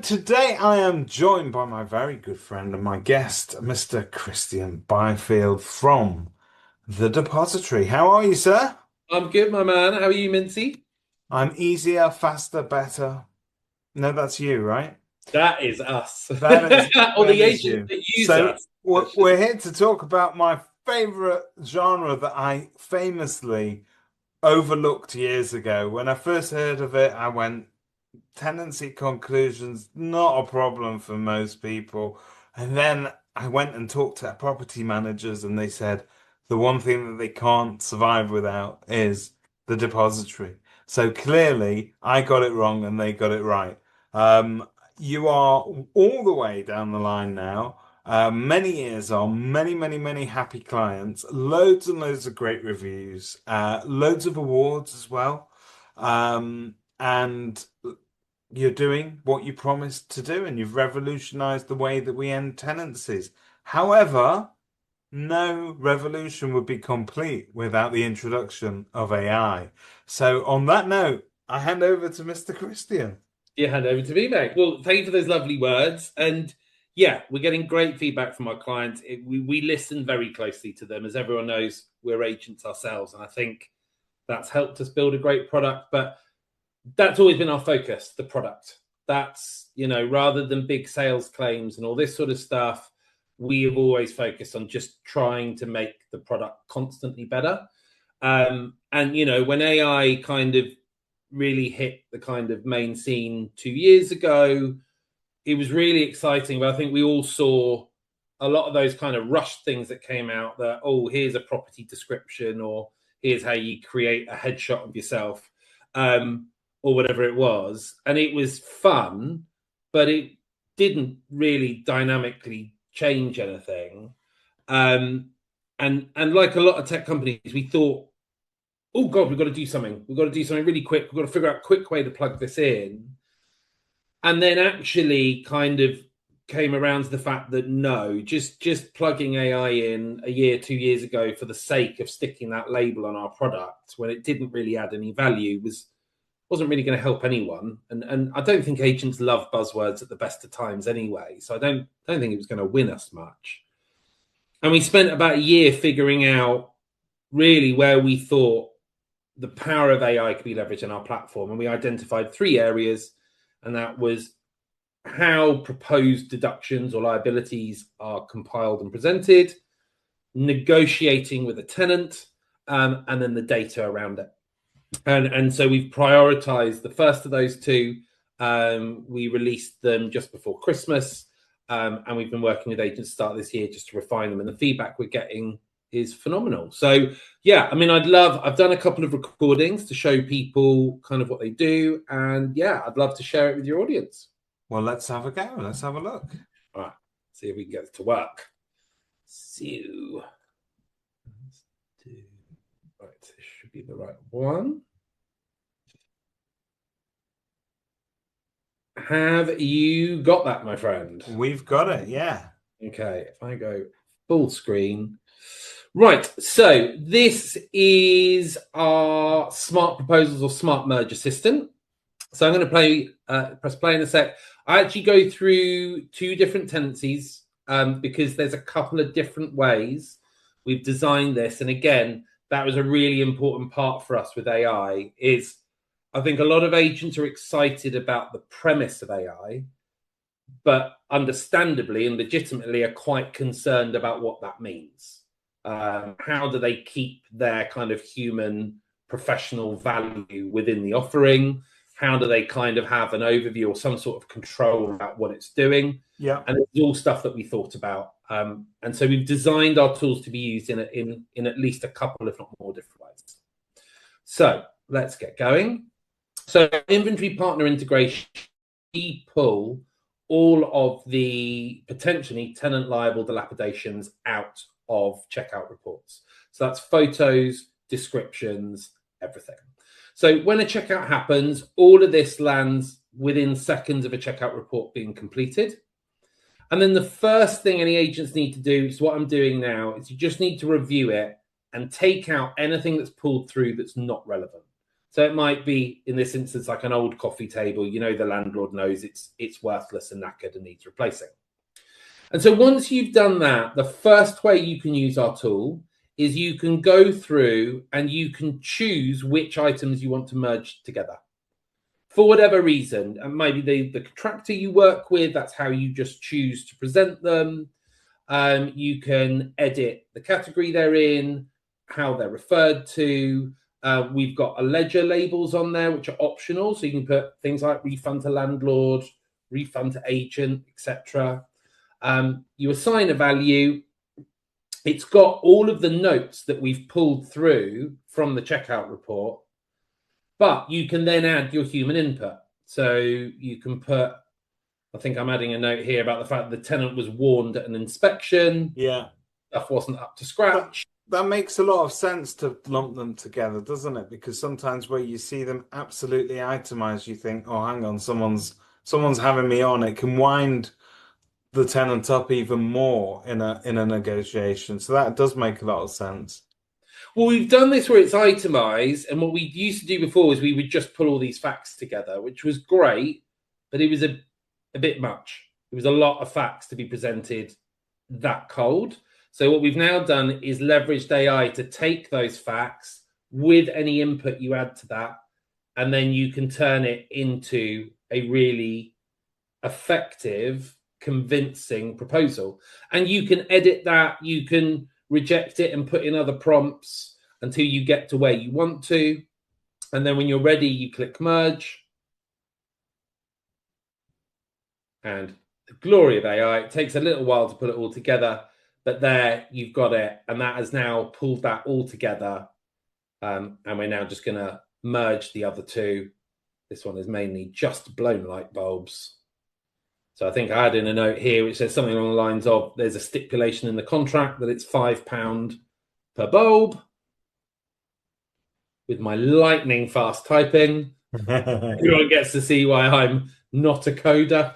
today I am joined by my very good friend and my guest, Mr. Kristjan Byfield from the Depositary. How are you, sir? I'm good, my man. How are you, Mincy? I'm easier, faster, better. No, that's you, right? That is us. That is Or that the is agents you. that use So us, we're actually. here to talk about my favorite genre that I famously overlooked years ago. When I first heard of it, I went, tenancy conclusions, not a problem for most people. And then I went and talked to property managers, and they said the one thing that they can't survive without is the depository. So clearly, I got it wrong and they got it right. You are all the way down the line now. Many years on, many happy clients, loads and loads of great reviews, loads of awards as well. And you're doing what you promised to do, and you've revolutionized the way that we end tenancies. However, no revolution would be complete without the introduction of AI. So, on that note, I hand over to Mr. Kristjan. You hand over to me, mate. Well, thank you for those lovely words. And yeah, we're getting great feedback from our clients. We listen very closely to them. As everyone knows, we're agents ourselves. And I think that's helped us build a great product. But that's always been our focus, the product. That's, rather than big sales claims and all this sort of stuff, we have always focused on just trying to make the product constantly better. And when AI kind of really hit the kind of main scene 2 years ago, it was really exciting. But I think we all saw a lot of those kind of rushed things that came out that, oh, here's a property description, or here's how you create a headshot of yourself. Or whatever it was. And it was fun, but it didn't really dynamically change anything. And like a lot of tech companies, we thought, oh God, we've got to do something. We've got to do something really quick. We've got to figure out a quick way to plug this in. And then actually kind of came around to the fact that no, just plugging AI in a year, 2 years ago for the sake of sticking that label on our product when it didn't really add any value wasn't really going to help anyone. And I don't think agents love buzzwords at the best of times anyway. So I don't think it was going to win us much. And we spent about a year figuring out really where we thought the power of AI could be leveraged in our platform. And we identified 3 areas, and that was how proposed deductions or liabilities are compiled and presented, negotiating with a tenant, and then the data around it. And so we've prioritized the first of those two. We released them just before Christmas, and we've been working with agents to start this year just to refine them. And the feedback we're getting is phenomenal. So yeah, I mean, I've done a couple of recordings to show people kind of what they do, and yeah, I'd love to share it with your audience. Well, let's have a go. Let's have a look. All right, see if we can get it to work. So, right, this should be the right one. Have you got that, my friend? We've got it, yeah. Okay, if I go full screen. Right, so this is our smart proposals or smart merge assistant. So I'm going to press play in a sec. I actually go through 2 different tenancies because there's a couple of different ways we've designed this. And again, that was a really important part for us with AI is I think a lot of agents are excited about the premise of AI, but understandably and legitimately are quite concerned about what that means. How do they keep their kind of human professional value within the offering? How do they kind of have an overview or some sort of control about what it's doing? Yeah. And it's all stuff that we thought about. And so we've designed our tools to be used in at least a couple, if not more, different ways. So let's get going. So inventory partner integration, we pull all of the potentially tenant liable dilapidations out of checkout reports. So that's photos, descriptions, everything. So when a checkout happens, all of this lands within seconds of a checkout report being completed. And then the first thing any agents need to do is what I'm doing now is you just need to review it and take out anything that's pulled through that's not relevant. So it might be, in this instance, like an old coffee table. You know, the landlord knows it's worthless and knackered and needs replacing. And so once you've done that, the first way you can use our tool is you can go through and you can choose which items you want to merge together. For whatever reason, and maybe the contractor you work with, that's how you just choose to present them. You can edit the category they're in, how they're referred to. We've got a ledger labels on there, which are optional. So you can put things like refund to landlord, refund to agent, etc. You assign a value. It's got all of the notes that we've pulled through from the checkout report, but you can then add your human input. So you can put, I think I'm adding a note here about the fact that the tenant was warned at an inspection. Yeah. Stuff wasn't up to scratch. That makes a lot of sense to lump them together, doesn't it? Because sometimes where you see them absolutely itemized, you think, oh, hang on, someone's having me on. It can wind the tenant up even more in a negotiation. So that does make a lot of sense. Well, we've done this where it's itemized, and what we used to do before is we would just pull all these facts together, which was great, but it was a bit much. It was a lot of facts to be presented that cold. So what we've now done is leveraged AI to take those facts with any input you add to that, and then you can turn it into a really effective, convincing proposal. And you can edit that, you can reject it and put in other prompts until you get to where you want to. And then when you're ready, you click merge. And the glory of AI, it takes a little while to put it all together, but there you've got it. And that has now pulled that all together. And we're now just going to merge the other two. This one is mainly just blown light bulbs. So I think I had in a note here which says something along the lines of there's a stipulation in the contract that it's £5 per bulb. With my lightning fast typing, everyone gets to see why I'm not a coder.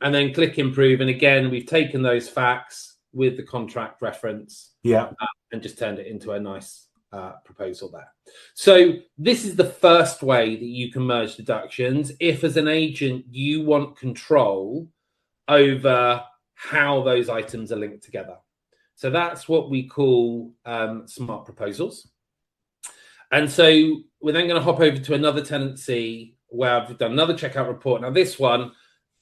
And then click improve. And again, we've taken those facts with the contract reference, and just turned it into a nice proposal there. So this is the first way that you can merge deductions if, as an agent, you want control over how those items are linked together. So that's what we call smart proposals. And so we're then going to hop over to another tenancy where I've done another checkout report. Now this one,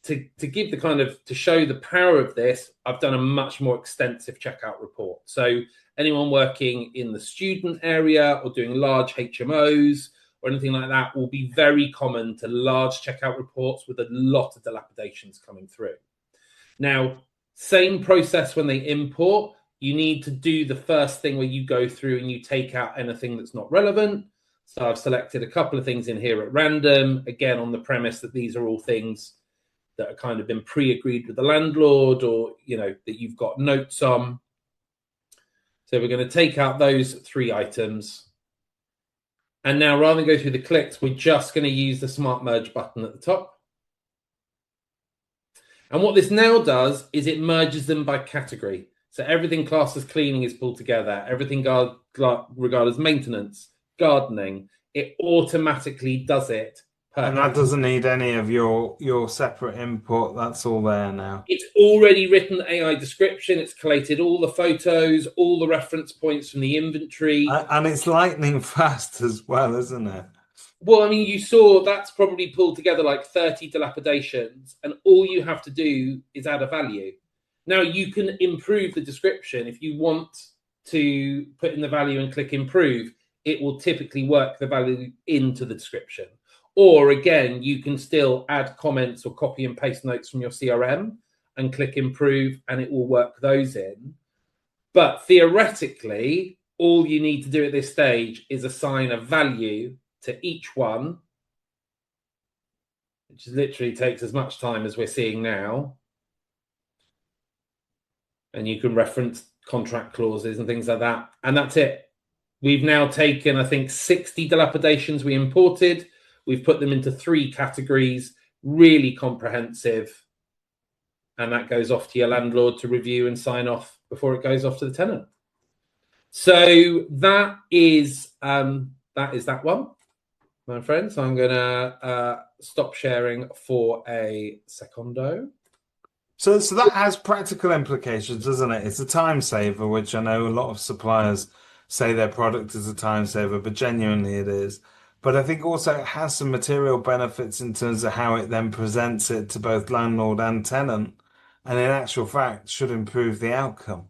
to give the kind of, to show the power of this, I've done a much more extensive checkout report. So anyone working in the student area or doing large HMOs or anything like that will be very common to large checkout reports with a lot of dilapidations coming through. Now, same process when they import. You need to do the first thing where you go through and you take out anything that's not relevant. So I've selected a couple of things in here at random, again, on the premise that these are all things that are kind of been pre-agreed with the landlord, or, you know, that you've got notes on. So we're going to take out those 3 items. And now, rather than go through the clicks, we're just going to use the smart merge button at the top. And what this now does is it merges them by category. So everything classed as cleaning is pulled together. Everything regarded as maintenance, gardening, it automatically does it. And that doesn't need any of your separate input. That's all there now. It's already written the AI description. It's collated all the photos, all the reference points from the inventory. And it's lightning fast as well, isn't it? Well, I mean, you saw that's probably pulled together like 30 dilapidations, and all you have to do is add a value. Now, you can improve the description. If you want to put in the value and click improve, it will typically work the value into the description. Or again, you can still add comments or copy and paste notes from your CRM and click improve, and it will work those in. But theoretically, all you need to do at this stage is assign a value to each one, which literally takes as much time as we're seeing now. And you can reference contract clauses and things like that. And that's it. We've now taken, I think, 60 dilapidations we imported. We've put them into 3 categories, really comprehensive. And that goes off to your landlord to review and sign off before it goes off to the tenant. So that is that one, my friends. I'm gonna stop sharing for a secondo. So that has practical implications, doesn't it? It's a time saver, which I know a lot of suppliers say their product is a time saver, but genuinely it is. But I think also it has some material benefits in terms of how it then presents it to both landlord and tenant, and in actual fact should improve the outcome.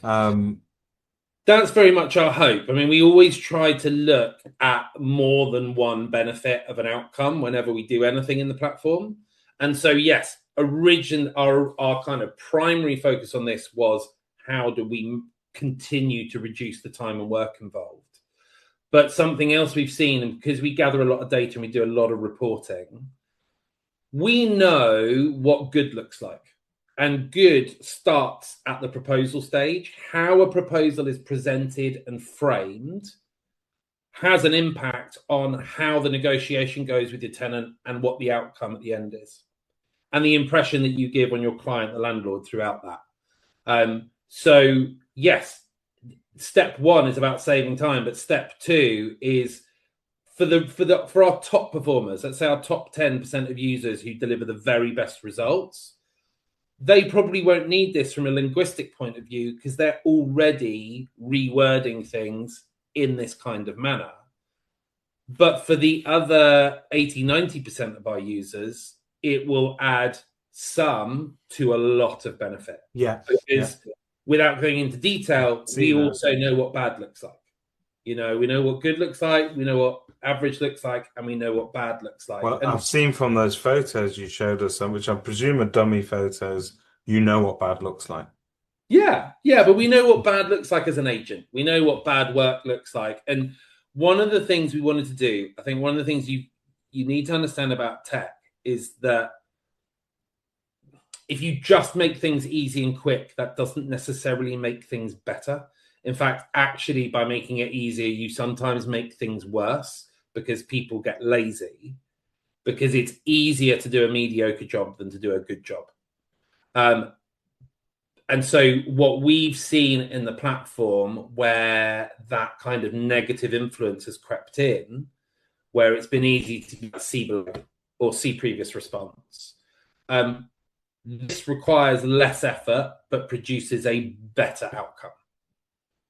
Um, That's very much our hope. I mean, we always try to look at more than one benefit of an outcome whenever we do anything in the platform. And so, yes, our kind of primary focus on this was how do we continue to reduce the time and work involved. But something else we've seen, and because we gather a lot of data and we do a lot of reporting, we know what good looks like. And good starts at the proposal stage. How a proposal is presented and framed has an impact on how the negotiation goes with your tenant and what the outcome at the end is, and the impression that you give on your client, the landlord, throughout that. So yes, step one is about saving time, but step two is for our top performers. Let's say our top 10% of users who deliver the very best results. They probably won't need this from a linguistic point of view because they're already rewording things in this kind of manner. But for the other 80-90% of our users, it will add some to a lot of benefit. yeah, Because without going into detail, we also know what bad looks like. We know what good looks like, we know what average looks like, and we know what bad looks like. Well, I've seen from those photos you showed us, which I presume are dummy photos, you know what bad looks like. Yeah, but we know what bad looks like as an agent. We know what bad work looks like. And one of the things we wanted to do, I think one of the things you need to understand about tech is that if you just make things easy and quick, that doesn't necessarily make things better. In fact, actually, by making it easier, you sometimes make things worse because people get lazy, because it's easier to do a mediocre job than to do a good job. And so what we've seen in the platform where that kind of negative influence has crept in, where it's been easy to see below or see previous response, this requires less effort but produces a better outcome.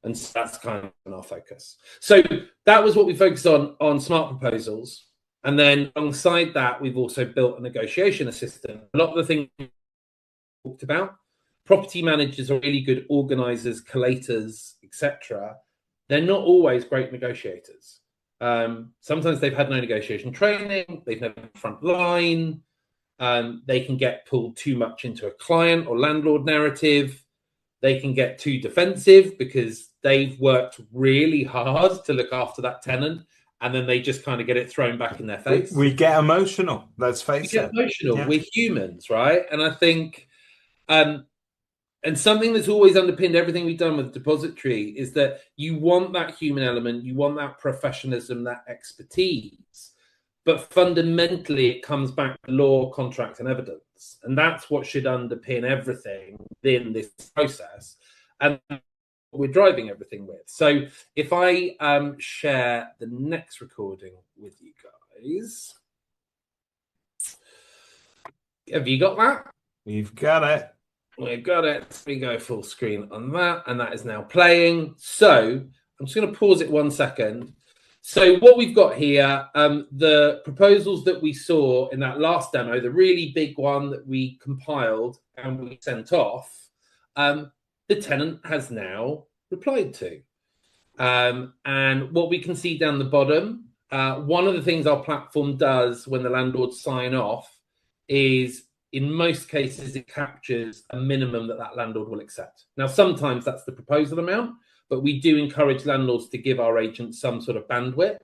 And so that's kind of our focus. So that was what we focused on smart proposals. And then alongside that, we've also built a negotiation assistant. A lot of the things we talked about, property managers are really good organizers, collators, etc. They're not always great negotiators. Sometimes they've had no negotiation training, they've never been front line, they can get pulled too much into a client or landlord narrative. They can get too defensive because they've worked really hard to look after that tenant, and then they just kind of get it thrown back in their face. We get emotional, let's face it. We get emotional. Yeah. We're humans, right? And I think, and something that's always underpinned everything we've done with Depositary is that you want that human element, you want that professionalism, that expertise, but fundamentally it comes back to law, contract, and evidence. And that's what should underpin everything in this process. And we're driving everything with. So if I share the next recording with you guys. Have you got that? We've got it. We've got it. We go full screen on that, and that is now playing. So I'm just going to pause it 1 second. So what we've got here, the proposals that we saw in that last demo, the really big one that we compiled and we sent off, the tenant has now replied to. And what we can see down the bottom, one of the things our platform does when the landlords sign off is, in most cases, it captures a minimum that landlord will accept. Now, sometimes that's the proposal amount, but we do encourage landlords to give our agents some sort of bandwidth.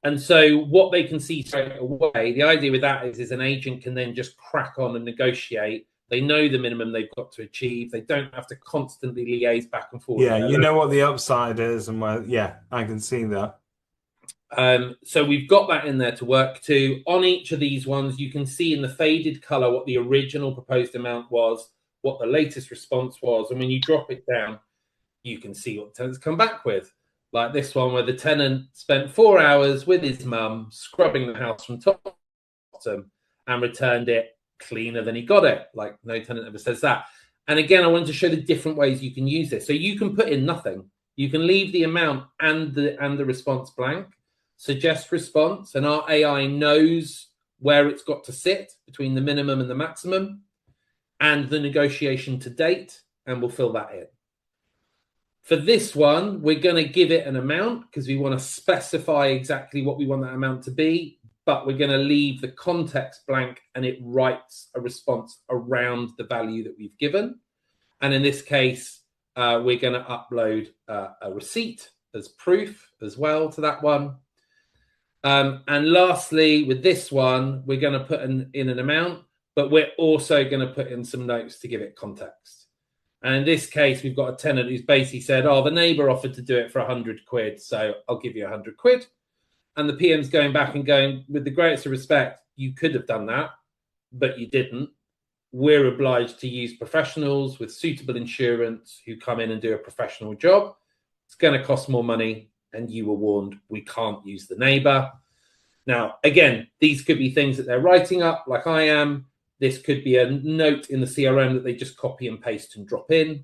And so what they can see straight away, the idea with that is an agent can then just crack on and negotiate. They know the minimum they've got to achieve. They don't have to constantly liaise back and forth. Yeah, you know what the upside is and where, yeah, I can see that. So we've got that in there to work to. On each of these ones, you can see in the faded color what the original proposed amount was, what the latest response was. And when you drop it down, you can see what the tenants come back with. Like this one where the tenant spent 4 hours with his mum scrubbing the house from top to bottom and returned it cleaner than he got it. Like no tenant ever says that. And again, I wanted to show the different ways you can use this. So you can put in nothing. You can leave the amount and the response blank, suggest response, and our AI knows where it's got to sit between the minimum and the maximum and the negotiation to date, and we'll fill that in. For this one, we're going to give it an amount because we want to specify exactly what we want that amount to be, but we're going to leave the context blank and it writes a response around the value that we've given. And in this case, we're going to upload a receipt as proof as well to that one. And lastly, with this one, we're going to put in an amount, but we're also going to put in some notes to give it context. And in this case, we've got a tenant who's basically said, oh, the neighbour offered to do it for 100 quid, so I'll give you 100 quid. And the PM's going back and going, with the greatest of respect, you could have done that, but you didn't. We're obliged to use professionals with suitable insurance who come in and do a professional job. It's going to cost more money, and you were warned we can't use the neighbour. Now, again, these could be things that they're writing up, like I am. This could be a note in the CRM that they just copy and paste and drop in.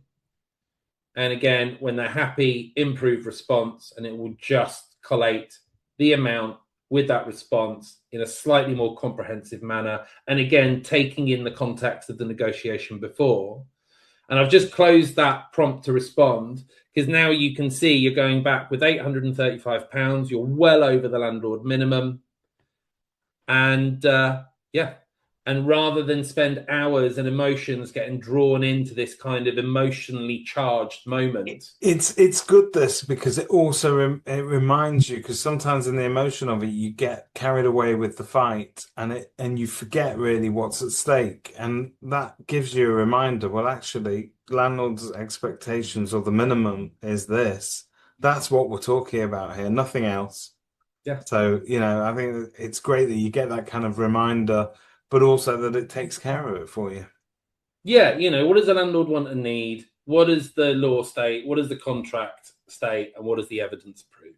And again, when they're happy, improve response, and it will just collate the amount with that response in a slightly more comprehensive manner. And again, taking in the context of the negotiation before. And I've just closed that prompt to respond because now you can see you're going back with £835. You're well over the landlord minimum. And yeah. And rather than spend hours and emotions getting drawn into this kind of emotionally charged moment. It's good this because it also it reminds you, because sometimes in the emotion of it you get carried away with the fight and you forget really what's at stake, and that gives you a reminder. Well, actually, landlord's expectations or the minimum is this. That's what we're talking about here, nothing else. Yeah. So, I think it's great that you get that kind of reminder, but also that it takes care of it for you. Yeah, what does the landlord want and need? What does the law state? What does the contract state? And what does the evidence prove?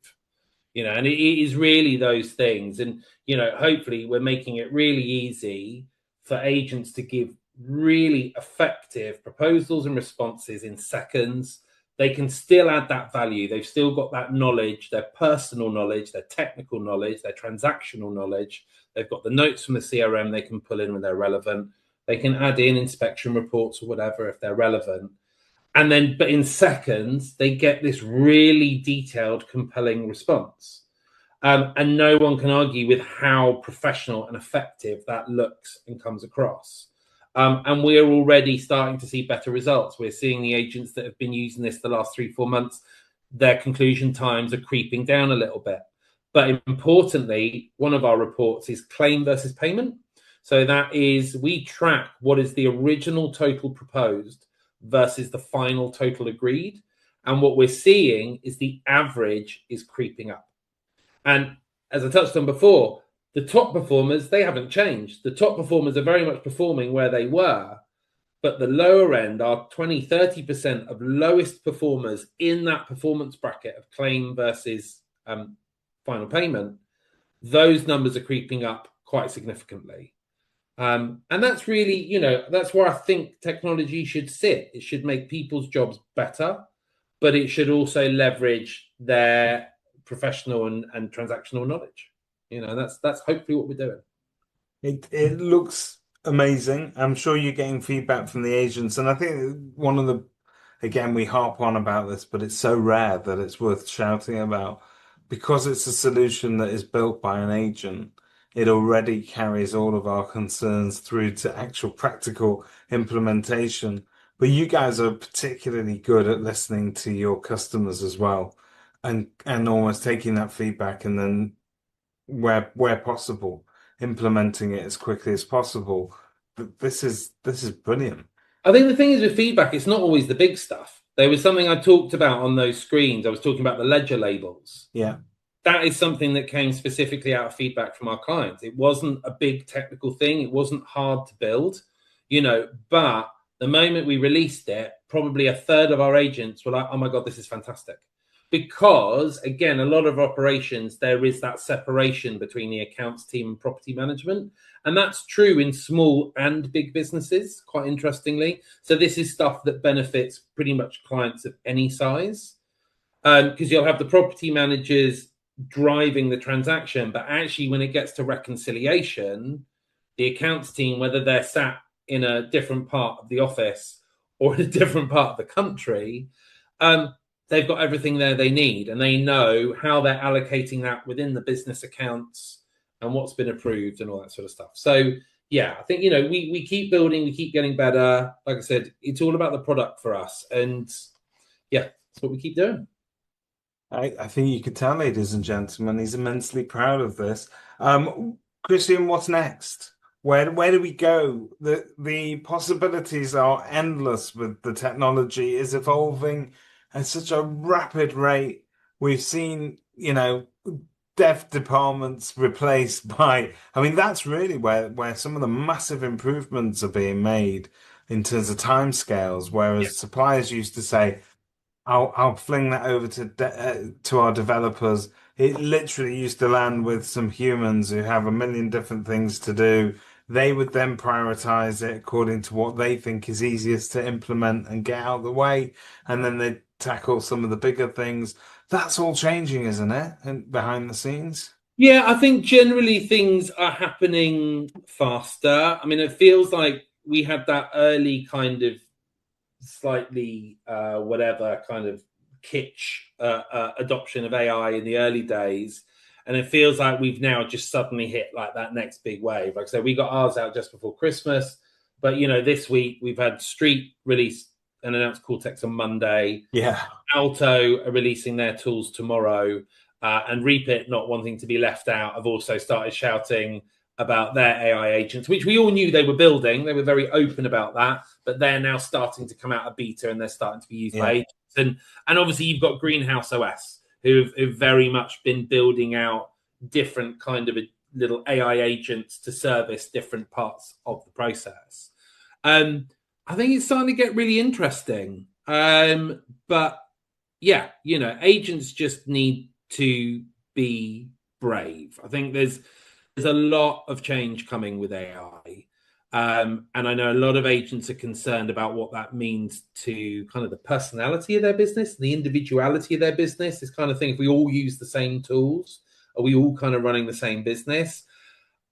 And it is really those things. And, hopefully we're making it really easy for agents to give really effective proposals and responses in seconds. They can still add that value. They've still got that knowledge, their personal knowledge, their technical knowledge, their transactional knowledge. They've got the notes from the CRM they can pull in when they're relevant. They can add in inspection reports or whatever if they're relevant. And then, but in seconds, they get this really detailed, compelling response. And no one can argue with how professional and effective that looks and comes across. And we're already starting to see better results. We're seeing the agents that have been using this the last 3-4 months, their conclusion times are creeping down a little bit. But importantly, one of our reports is claim versus payment. So that is, we track what is the original total proposed versus the final total agreed. And what we're seeing is the average is creeping up. And as I touched on before, the top performers, they haven't changed. The top performers are very much performing where they were, but the lower end are 20-30% of lowest performers in that performance bracket of claim versus final payment. Those numbers are creeping up quite significantly. And that's really, that's where I think technology should sit. It should make people's jobs better, but it should also leverage their professional and transactional knowledge. That's hopefully what we're doing. It looks amazing. I'm sure you're getting feedback from the agents. And I think one of again, we harp on about this, but it's so rare that it's worth shouting about. Because it's a solution that is built by an agent, it already carries all of our concerns through to actual practical implementation. But you guys are particularly good at listening to your customers as well, and almost taking that feedback and then where possible, implementing it as quickly as possible. This is brilliant. I think the thing is with feedback, it's not always the big stuff. There was something I talked about on those screens. I was talking about the ledger labels. Yeah. That is something that came specifically out of feedback from our clients. It wasn't a big technical thing. It wasn't hard to build, but The moment we released it, probably a third of our agents were like, oh my God, this is fantastic. Because, again, a lot of operations, there is that separation between the accounts team and property management. And that's true in small and big businesses, quite interestingly. So this is stuff that benefits pretty much clients of any size. Because you'll have the property managers driving the transaction, but actually when it gets to reconciliation, the accounts team, whether they're sat in a different part of the office or in a different part of the country, they've got everything there they need, and they know how they're allocating that within the business accounts and what's been approved and all that sort of stuff. So yeah, I think, you know, we keep building, we keep getting better. Like I said, it's all about the product for us, and yeah, that's what we keep doing. I think you can tell, ladies and gentlemen, he's immensely proud of this. Kristjan, what's next? Where do we go? The possibilities are endless with the technology is evolving at such a rapid rate. We've seen, you know, dev departments replaced by, I mean, that's really where some of the massive improvements are being made in terms of timescales, Yeah. whereas suppliers used to say, I'll fling that over to our developers. It literally used to land with some humans who have a million different things to do. They would then prioritize it according to what they think is easiest to implement and get out of the way, and then they tackle some of the bigger things. That's all changing, isn't it? And behind the scenes. Yeah, I think generally things are happening faster. I mean, it feels like we had that early kind of slightly whatever kind of kitsch adoption of AI in the early days. And it feels like we've now just suddenly hit like that next big wave. Like I said, we got ours out just before Christmas. But, you know, this week we've had Street release and announced Cortex on Monday. Yeah. Alto are releasing their tools tomorrow. And Reapit, not wanting to be left out, have also started shouting about their AI agents, which we all knew they were building. They were very open about that, but they're now starting to come out of beta and they're starting to be used by agents. And obviously you've got Greenhouse OS, who've very much been building out different kind of little AI agents to service different parts of the process. I think it's starting to get really interesting. But yeah, you know, agents just need to be brave. I think there's a lot of change coming with AI. And I know a lot of agents are concerned about what that means to kind of the personality of their business, the individuality of their business. This kind of thing, if we all use the same tools, are we all kind of running the same business?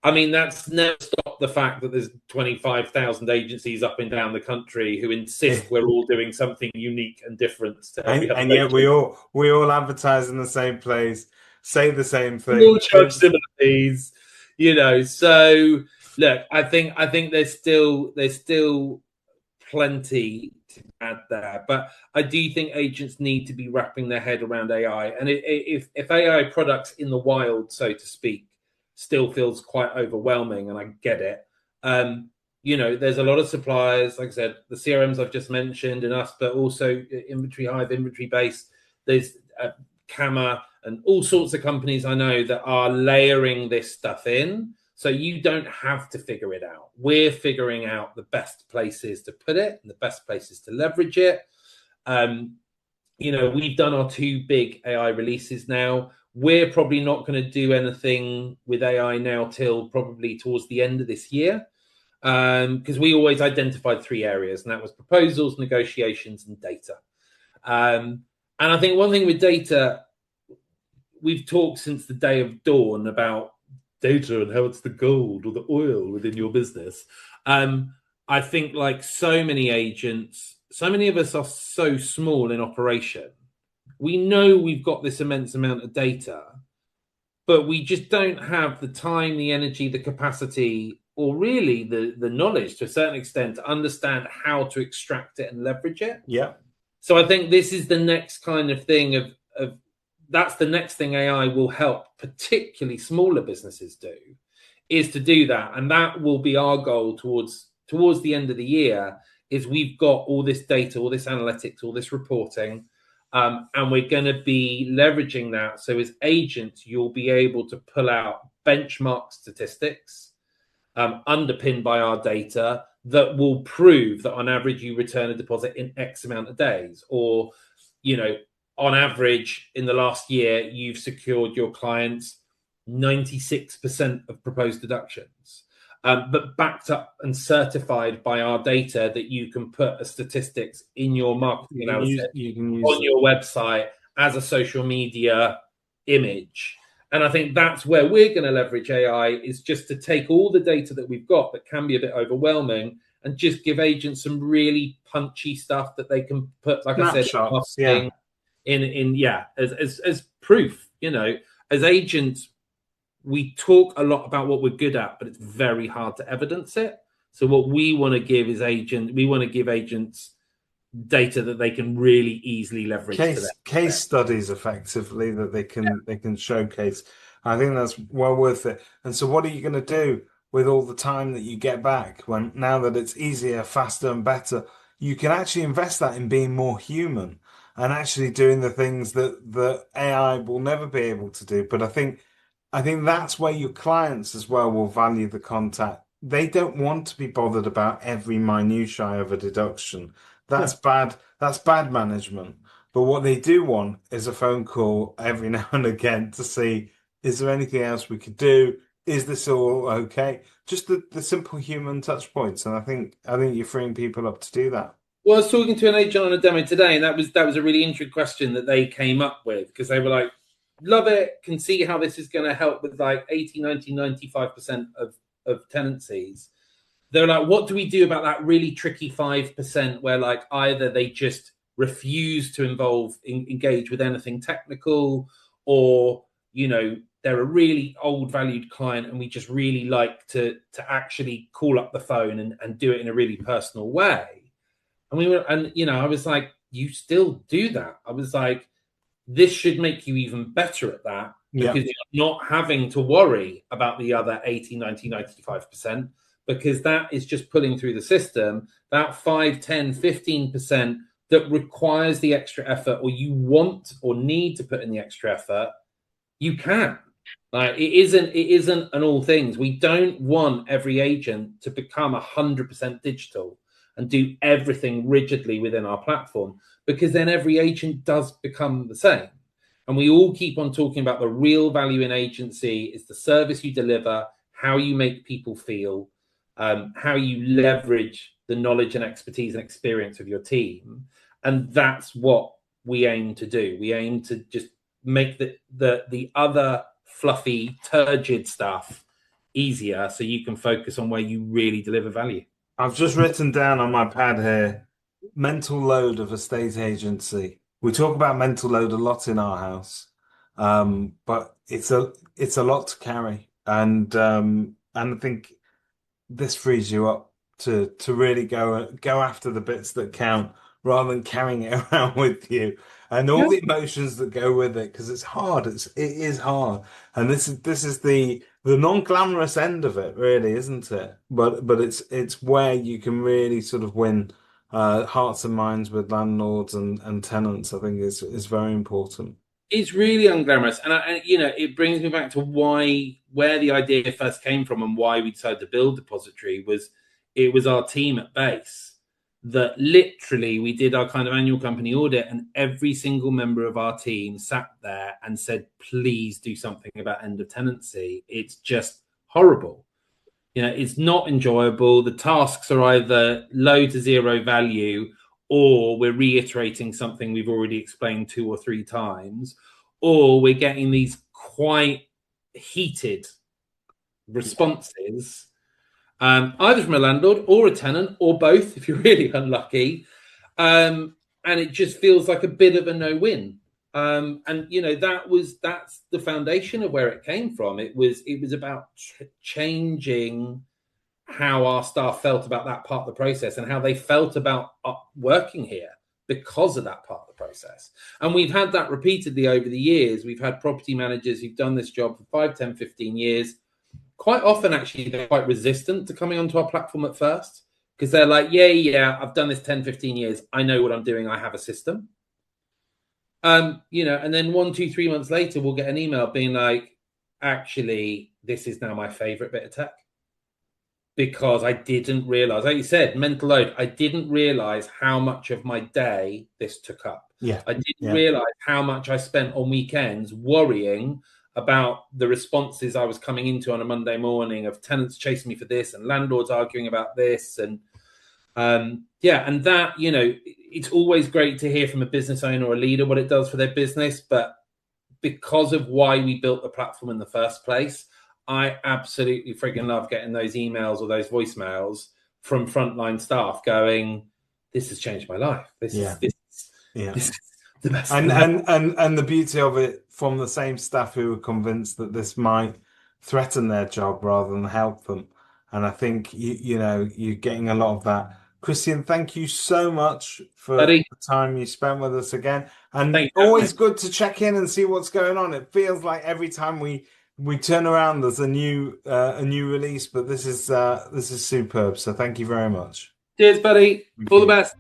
I mean, that's never stopped the fact that there's 25,000 agencies up and down the country who insist we're all doing something unique and different to every other And yet agent. we all advertise in the same place, say the same We all thing. charge similar fees, you know. So look, I think there's still plenty to add there, but I do think agents need to be wrapping their head around AI. And if AI products in the wild, so to speak, still feels quite overwhelming, and I get it. You know, there's a lot of suppliers, like I said, the CRMs I've just mentioned, and us, but also Inventory Hive, Inventory Base. There's Camma and all sorts of companies I know that are layering this stuff in. So you don't have to figure it out. We're figuring out the best places to put it and the best places to leverage it. You know, we've done our 2 big AI releases now. We're probably not going to do anything with AI now till probably towards the end of this year, because we always identified 3 areas, and that was proposals, negotiations, and data. And I think one thing with data, we've talked since the day of dawn about data and how it's the gold or the oil within your business. I think, like so many agents, so many of us are so small in operation. We know we've got this immense amount of data, but we just don't have the time, the energy, the capacity, or really the knowledge to a certain extent to understand how to extract it and leverage it. Yeah. So I think this is the next kind of thing of that's the next thing AI will help, particularly smaller businesses do, is to do that. And that will be our goal towards the end of the year, is we've got all this data, all this analytics, all this reporting, and we're going to be leveraging that. So as agents, you'll be able to pull out benchmark statistics underpinned by our data, that will prove that on average you return a deposit in X amount of days, or, you know, on average in the last year you've secured your clients 96% of proposed deductions, but backed up and certified by our data that you can put a statistics in your marketing analysis on your website as a social media image. And I think that's where we're going to leverage AI, is just to take all the data that we've got that can be a bit overwhelming and just give agents some really punchy stuff that they can put, like snapshots, I said, as proof. You know, as agents, we talk a lot about what we're good at, but it's very hard to evidence it. So what we want to give is we want to give agents data that they can really easily leverage case studies effectively that they can showcase. I think that's well worth it. And so what are you going to do with all the time that you get back, when now that it's easier, faster and better? You can actually invest that in being more human and actually doing the things that AI will never be able to do. But I think that's where your clients as well will value the contact. They don't want to be bothered about every minutiae of a deduction. That's bad. That's bad management. But what they do want is a phone call every now and again to see, is there anything else we could do? Is this all okay? Just the simple human touch points. And I think you're freeing people up to do that. Well, I was talking to an agent on a demo today, and that was a really interesting question that they came up with, because they were like, love it, can see how this is going to help with like 80, 90, 95% of tenancies. They're like, what do we do about that really tricky 5% where like either they just refuse to engage with anything technical, or, you know, they're a really old valued client and we just really like to actually call up the phone and do it in a really personal way. And you know, I was like, you still do that. I was like, this should make you even better at that, because you're not having to worry about the other 80, 90, 95%, because that is just pulling through the system. That 5, 10, 15% that requires the extra effort, or you want or need to put in the extra effort, you can. Like, it isn't an all things. We don't want every agent to become 100% digital and do everything rigidly within our platform, because then every agent does become the same. And we all keep on talking about the real value in agency is the service you deliver, how you make people feel, how you leverage the knowledge and expertise and experience of your team. And that's what we aim to do. We aim to just make the other fluffy, turgid stuff easier, so you can focus on where you really deliver value. I've just written down on my pad here, mental load of a state agency. We talk about mental load a lot in our house, but it's a lot to carry, and I think this frees you up to really go after the bits that count, rather than carrying it around with you and all the emotions that go with it, because it's hard. It is hard, and this is the non-glamorous end of it, really, isn't it? But it's where you can really sort of win hearts and minds with landlords and tenants. I think is very important. It's really unglamorous, and you know, it brings me back to where the idea first came from and why we decided to build Depositary. It was our team at base that literally, we did our kind of annual company audit, and every single member of our team sat there and said, please do something about end of tenancy. It's just horrible. You know, it's not enjoyable. The tasks are either low to zero value, or we're reiterating something we've already explained 2 or 3 times, or we're getting these quite heated responses, either from a landlord or a tenant, or both if you're really unlucky, and it just feels like a bit of a no-win. And you know, that's the foundation of where it came from. It was about changing how our staff felt about that part of the process, and how they felt about working here because of that part of the process. And we've had that repeatedly over the years. We've had property managers who've done this job for 5, 10, 15 years. Quite often, actually, they're quite resistant to coming onto our platform at first, because they're like, yeah, I've done this 10, 15 years. I know what I'm doing. I have a system. You know, and then 1, 2, 3 months later, we'll get an email being like, actually, this is now my favorite bit of tech. because I didn't realize, like you said, mental load. I didn't realize how much of my day this took up. Yeah. I didn't realize how much I spent on weekends worrying about the responses I was coming into on a Monday morning of tenants chasing me for this and landlords arguing about this. And and that, it's always great to hear from a business owner or a leader what it does for their business. But because of why we built the platform in the first place, I absolutely friggin' love getting those emails or those voicemails from frontline staff going, "This has changed my life. This is the best." And the beauty of it, from the same staff who were convinced that this might threaten their job rather than help them. And I think you're getting a lot of that. Kristjan, thank you so much for the time you spent with us again. And always good to check in and see what's going on. It feels like every time we turn around, there's a new release. But this is superb. So thank you very much. Cheers, buddy. All the best.